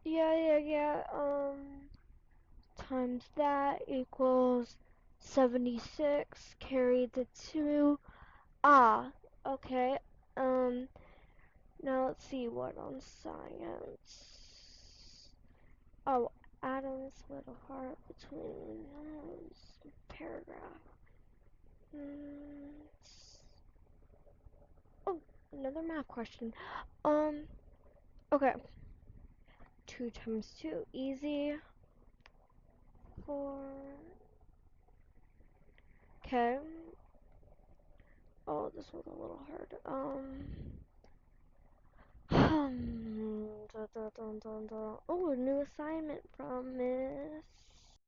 Yeah. Times that equals 76. Carry the 2. Ah, okay. Um, Now let's see what on science. Oh, atoms split apart between paragraph. Mm, oh, another math question. Um, okay. 2 times 2, easy. 4. Okay. Oh, this was a little hard. Dun, dun, dun, dun, dun. Oh, a new assignment from Miss.